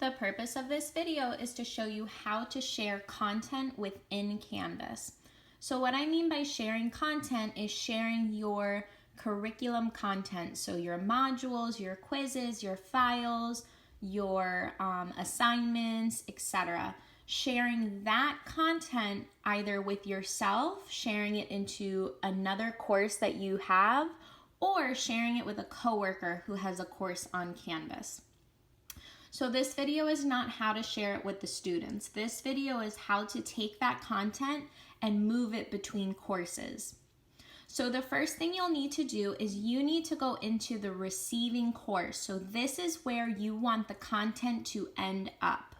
The purpose of this video is to show you how to share content within Canvas. So what I mean by sharing content is sharing your curriculum content. So your modules, your quizzes, your files, your assignments, etc. Sharing that content either with yourself, sharing it into another course that you have, or sharing it with a coworker who has a course on Canvas. So this video is not how to share it with the students. This video is how to take that content and move it between courses. So the first thing you'll need to do is you need to go into the receiving course. So this is where you want the content to end up.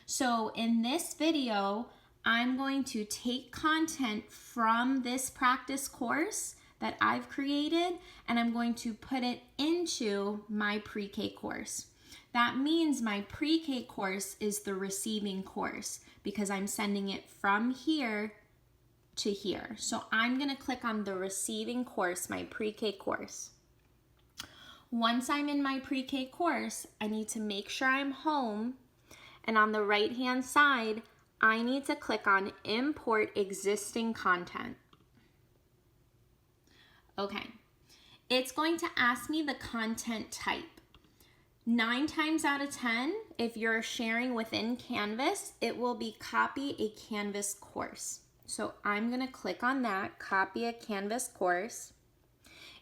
So in this video, I'm going to take content from this practice course that I've created, and I'm going to put it into my pre-K course. That means my pre-K course is the receiving course because I'm sending it from here to here. So I'm going to click on the receiving course, my pre-K course. Once I'm in my pre-K course, I need to make sure I'm home, and on the right-hand side, I need to click on Import Existing Content. Okay, it's going to ask me the content type. 9 times out of 10, if you're sharing within Canvas, it will be copy a Canvas course. So I'm going to click on that, copy a Canvas course.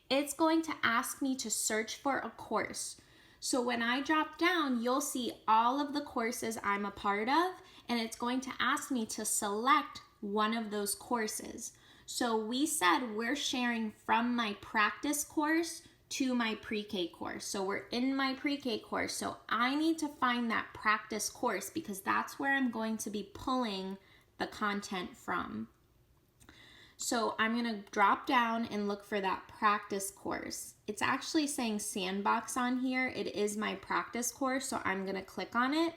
It's going to ask me to search for a course. So when I drop down, you'll see all of the courses I'm a part of, and it's going to ask me to select one of those courses. So we said we're sharing from my practice course to my pre-K course. So we're in my pre-K course. So I need to find that practice course because that's where I'm going to be pulling the content from. So I'm going to drop down and look for that practice course. It's actually saying Sandbox on here. It is my practice course, so I'm going to click on it.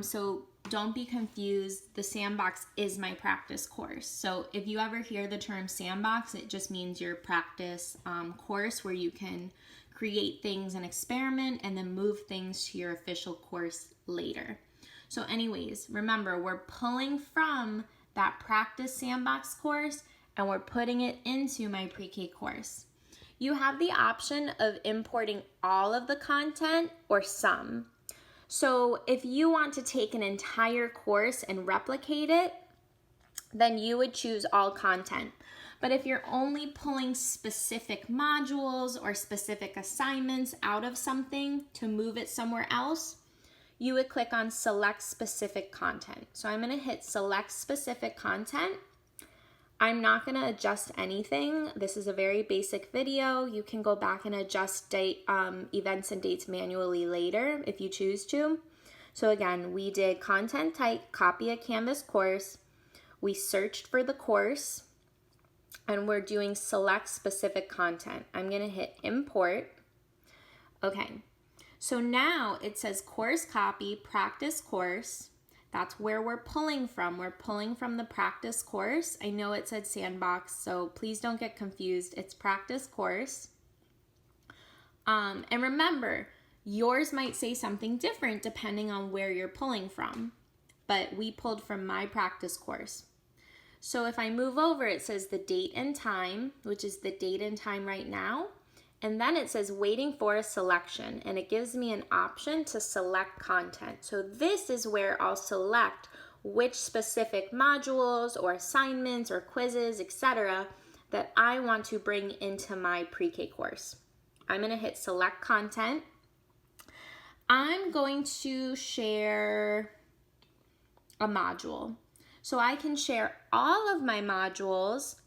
So don't be confused. The Sandbox is my practice course. So if you ever hear the term Sandbox, it just means your practice course where you can create things and experiment and then move things to your official course later. So anyways, remember, we're pulling from that practice Sandbox course and we're putting it into my pre-K course. You have the option of importing all of the content or some. So if you want to take an entire course and replicate it, then you would choose all content. But if you're only pulling specific modules or specific assignments out of something to move it somewhere else, you would click on Select Specific Content. So I'm going to hit Select Specific Content. I'm not going to adjust anything. This is a very basic video. You can go back and adjust events and dates manually later if you choose to. So again, we did content type, copy a Canvas course. We searched for the course and we're doing select specific content. I'm going to hit import. Okay. So now it says course copy, practice course. That's where we're pulling from. We're pulling from the practice course. I know it said Sandbox, so please don't get confused. It's practice course. And remember, yours might say something different depending on where you're pulling from, but we pulled from my practice course. So if I move over, it says the date and time, which is the date and time right now. And then it says waiting for a selection, and it gives me an option to select content. So this is where I'll select which specific modules or assignments or quizzes, etc. that I want to bring into my pre-K course. I'm going to hit select content. I'm going to share a module. So I can share all of my modules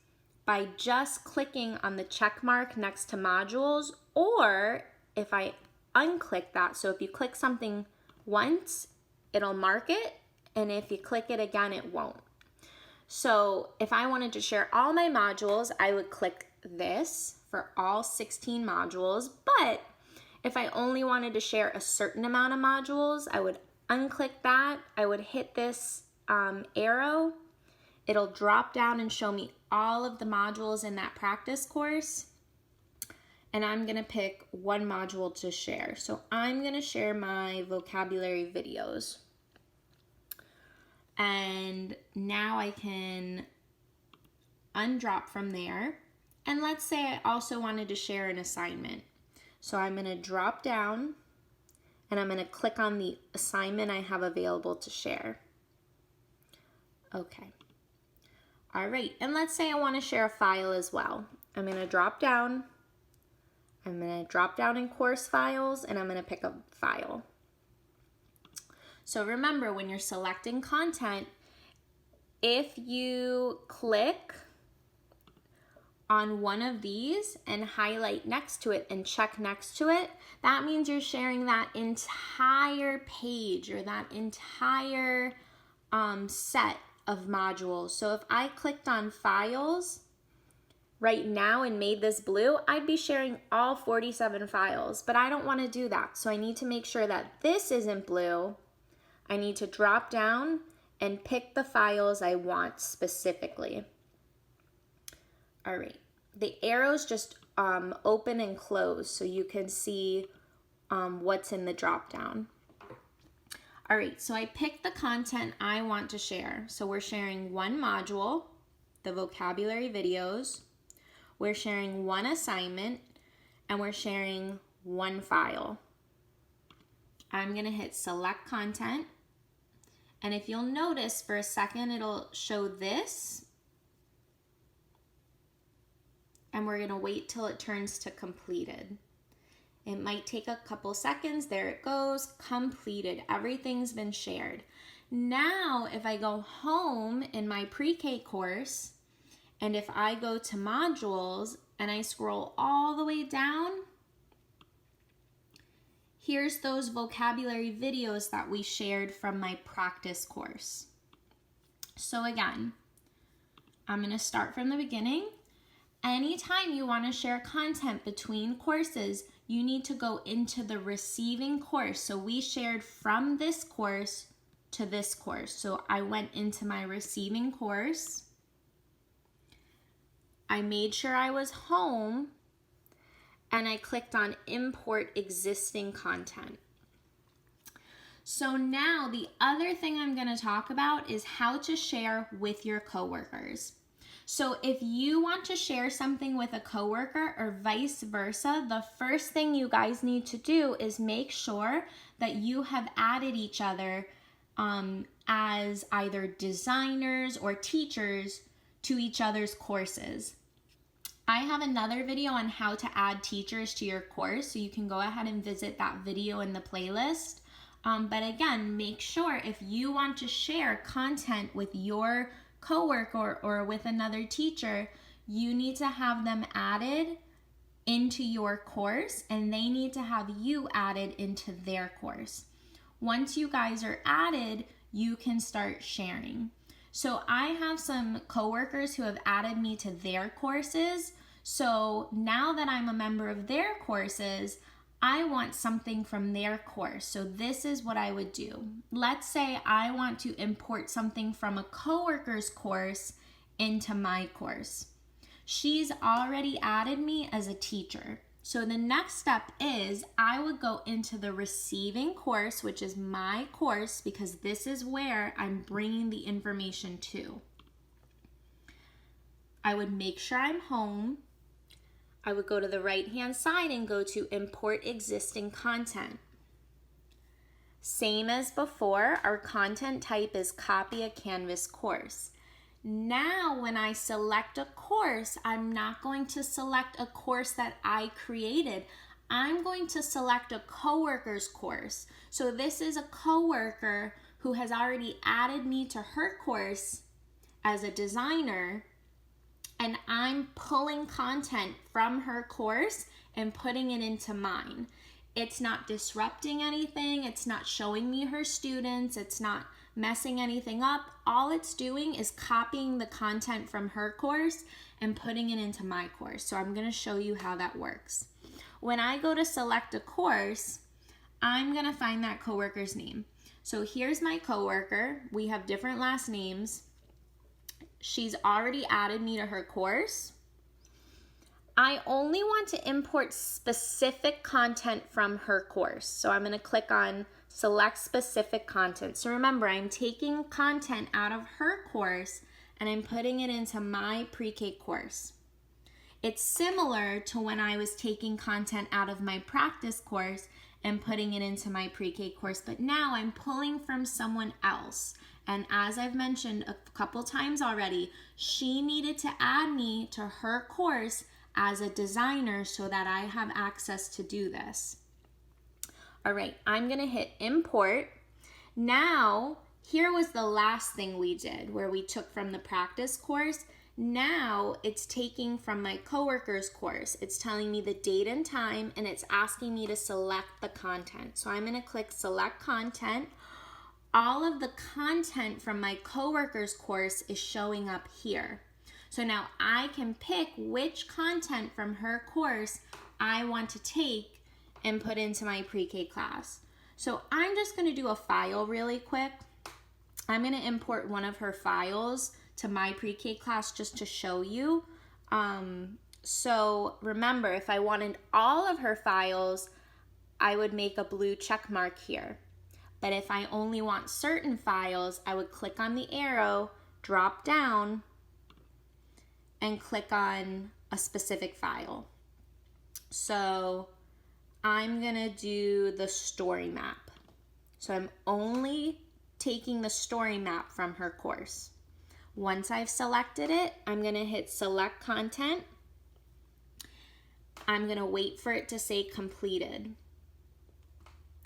by just clicking on the check mark next to modules, or if I unclick that, so if you click something once, it'll mark it, and if you click it again, it won't. So if I wanted to share all my modules, I would click this for all 16 modules, but if I only wanted to share a certain amount of modules, I would unclick that, I would hit this arrow, it'll drop down and show me all of the modules in that practice course. and I'm gonna pick one module to share. So I'm gonna share my vocabulary videos. And now I can undrop from there. And let's say I also wanted to share an assignment. So I'm gonna drop down and I'm gonna click on the assignment I have available to share. Okay. All right, and let's say I wanna share a file as well. I'm gonna drop down. I'm gonna drop down in course files and I'm gonna pick a file. So remember, when you're selecting content, if you click on one of these and highlight next to it and check next to it, that means you're sharing that entire page or that entire set of modules. So if I clicked on files right now and made this blue, I'd be sharing all 47 files, but I don't want to do that. So I need to make sure that this isn't blue. I need to drop down and pick the files I want specifically. All right, the arrows just open and close so you can see what's in the drop down. All right, so I picked the content I want to share. So we're sharing one module, the vocabulary videos, we're sharing one assignment, and we're sharing one file. I'm gonna hit select content. And if you'll notice, for a second, it'll show this. And we're gonna wait till it turns to completed. It might take a couple seconds. There it goes, completed. Everything's been shared. Now, if I go home in my pre-K course, and if I go to modules and I scroll all the way down, here's those vocabulary videos that we shared from my practice course. So again, I'm gonna start from the beginning. Anytime you wanna share content between courses, you need to go into the receiving course. So we shared from this course to this course. So I went into my receiving course. I made sure I was home, and I clicked on import existing content. So now the other thing I'm gonna talk about is how to share with your coworkers. So if you want to share something with a coworker or vice versa, the first thing you guys need to do is make sure that you have added each other as either designers or teachers to each other's courses. I have another video on how to add teachers to your course, so you can go ahead and visit that video in the playlist. But again, make sure if you want to share content with your coworker or with another teacher, you need to have them added into your course and they need to have you added into their course. Once you guys are added, you can start sharing. So I have some coworkers who have added me to their courses. So now that I'm a member of their courses, I want something from their course. So this is what I would do. Let's say I want to import something from a coworker's course into my course. She's already added me as a teacher. So the next step is I would go into the receiving course, which is my course, because this is where I'm bringing the information to. I would make sure I'm home. I would go to the right-hand side and go to import existing content. Same as before, our content type is copy a Canvas course. Now, when I select a course, I'm not going to select a course that I created. I'm going to select a coworker's course. So this is a coworker who has already added me to her course as a designer, and I'm pulling content from her course and putting it into mine. It's not disrupting anything. It's not showing me her students. It's not messing anything up. All it's doing is copying the content from her course and putting it into my course. So I'm gonna show you how that works. When I go to select a course, I'm gonna find that coworker's name. So here's my coworker. We have different last names. She's already added me to her course. I only want to import specific content from her course. So I'm going to click on select specific content. So remember, I'm taking content out of her course and I'm putting it into my pre-K course. It's similar to when I was taking content out of my practice course and putting it into my pre-K course, but now I'm pulling from someone else. And as I've mentioned a couple times already, she needed to add me to her course as a designer so that I have access to do this. All right, I'm gonna hit import. Now, here was the last thing we did where we took from the practice course. Now it's taking from my coworker's course. It's telling me the date and time and it's asking me to select the content. So I'm gonna click select content. All of the content from my coworker's course is showing up here. So now I can pick which content from her course I want to take and put into my pre-K class. So I'm just gonna do a file really quick. I'm gonna import one of her files to my pre-K class just to show you. So remember, if I wanted all of her files, I would make a blue check mark here. But if I only want certain files, I would click on the arrow, drop down, and click on a specific file. So I'm gonna do the story map. So I'm only taking the story map from her course. Once I've selected it, I'm gonna hit select content. I'm gonna wait for it to say completed.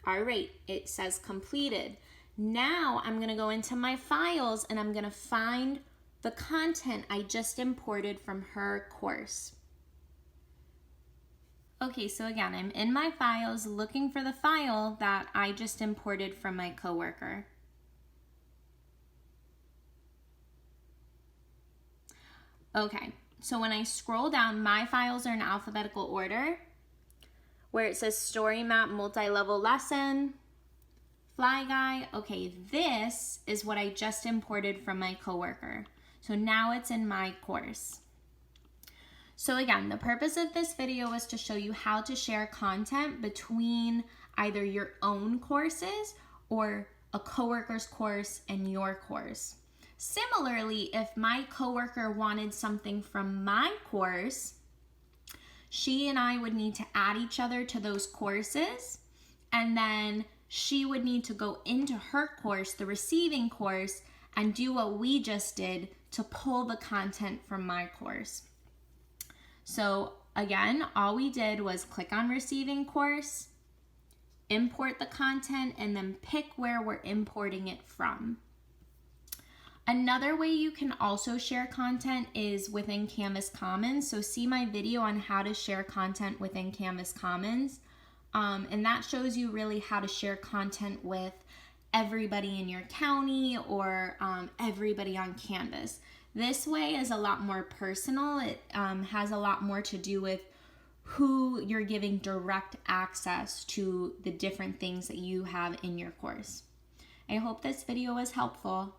All right, it says completed. Now I'm gonna go into my files and I'm gonna find the content I just imported from her course. Okay, so again, I'm in my files looking for the file that I just imported from my coworker. Okay, so when I scroll down, my files are in alphabetical order, where it says story map, multi-level lesson, fly guy. Okay, this is what I just imported from my coworker. So now it's in my course. So again, the purpose of this video was to show you how to share content between either your own courses or a coworker's course and your course. Similarly, if my coworker wanted something from my course, she and I would need to add each other to those courses, and then she would need to go into her course, the receiving course, and do what we just did to pull the content from my course. So again, all we did was click on receiving course, import the content, and then pick where we're importing it from. Another way you can also share content is within Canvas Commons. So see my video on how to share content within Canvas Commons. And that shows you really how to share content with everybody in your county or everybody on Canvas. This way is a lot more personal. It has a lot more to do with who you're giving direct access to the different things that you have in your course. I hope this video was helpful.